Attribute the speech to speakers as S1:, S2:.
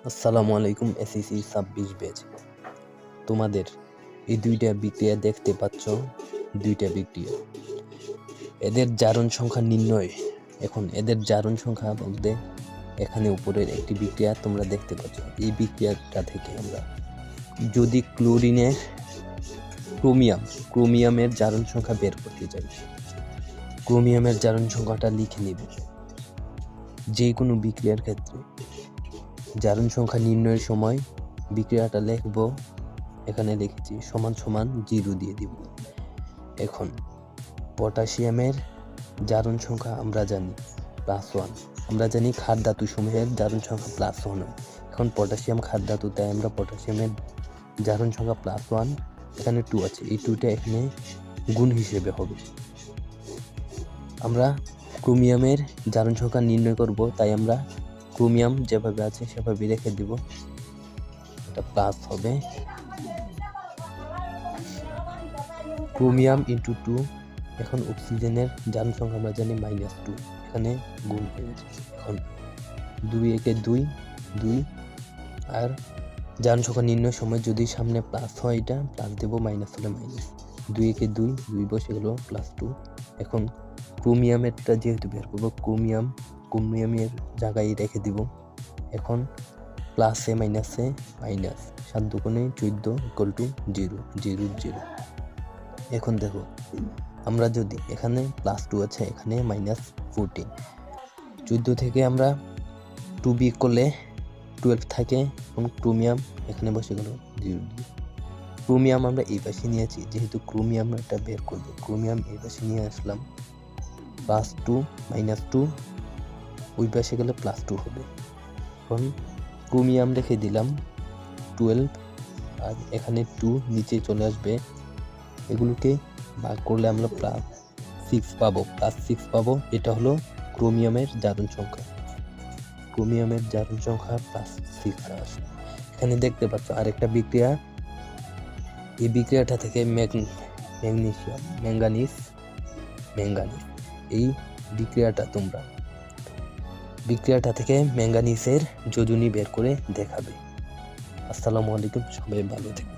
S1: আসসালামু আলাইকুম। ACC 26 batch. তোমাদের এই দুইটা বিক্রিয়া দেখতে পাচ্ছ, দুইটা বিক্রিয়া। এদের জারণ সংখ্যা নির্ণয়। এখন এদের জারণ সংখ্যা বলতে এখানে উপরের একটি বিক্রিয়া তোমরা দেখতে পাচ্ছ। এই বিক্রিয়াটা থেকে আমরা যদি ক্রোমিয়ামের জারণ সংখ্যা বের করতে চাই, ক্রোমিয়ামের জারণ সংখ্যাটা লিখে নিব। যে কোনো বিক্রিয়ার ক্ষেত্রে জারণ সংখ্যা নির্ণয়ের সময় বিক্রিয়াটা লিখব, এখানে লিখেছি সমান সমান 0 দিয়ে দিব। এখন পটাশিয়ামের জারণ সংখ্যা আমরা জানি +1। আমরা জানি ক্ষার ধাতু সমূহের জারণ সংখ্যা +1 হয়। এখন পটাশিয়াম ক্ষার ধাতু, তাই আমরা পটাশিয়ামের জারণ সংখ্যা +1, এখানে 2 আছে, এই 2টা এখানে গুণ হিসেবে হবে। আমরা ক্রোমিয়ামের জারণ সংখ্যা নির্ণয় করব, তাই আমরা ক্রোমিয়াম যেভাবে আছে সেভাবে রেখে দিব। এটা প্লাস হবে ক্রোমিয়াম × 2। এখন অক্সিজেনের জারণ সংখ্যা আমরা জানি -2, এখানে গুণ হয়ে গেছে। এখন 2 একে 2, 2 আর জারণ সংখ্যা নির্ণয়ের সময় যদি সামনে প্লাস হয় এটা প্লাস দেব, মাইনাস হলে মাইনাস। 2 একে 2, 2 বসে গেল +2। এখন ক্রোমিয়ামেরটা যেহেতু বের করবো, ক্রোমিয়ামের জায়গায় রেখে দিব। এখন প্লাসে মাইনাসে মাইনাস, 7 দুগুণে 14 = 0, 0, 0। এখন দেখো, আমরা যদি এখানে +2 আছে, এখানে -14, 14 থেকে আমরা 2 বিয়োগ করলে 12 থাকে। এখন ক্রোমিয়াম এখানে বসে গেল 0। ক্রোমিয়াম আমরা এই পাশে নিয়েছি, যেহেতু ক্রোমিয়ামটা বের করবো, ক্রোমিয়াম এই পাশে নিয়ে আসলাম। +2 -2 ওই পাশে গেলে +2 হবে। এখন ক্রোমিয়াম রেখে দিলাম 12, আর এখানে 2 নিচে চলে আসবে। এগুলোকে ভাগ করলে আমরা +6 পাবো। এটা হলো ক্রোমিয়ামের জারণ সংখ্যা। ক্রোমিয়ামের জারণ সংখ্যা +6 আসে। এখানে দেখতে পাচ্ছ আরেকটা বিক্রিয়া। এই বিক্রিয়াটা থেকে ম্যাঙ্গানিজ, এই বিক্রিয়াটা থেকে ম্যাঙ্গানিজের যোজনী বের করে দেখাবে। আসসালামু আলাইকুম, সবাই ভালো থেকো।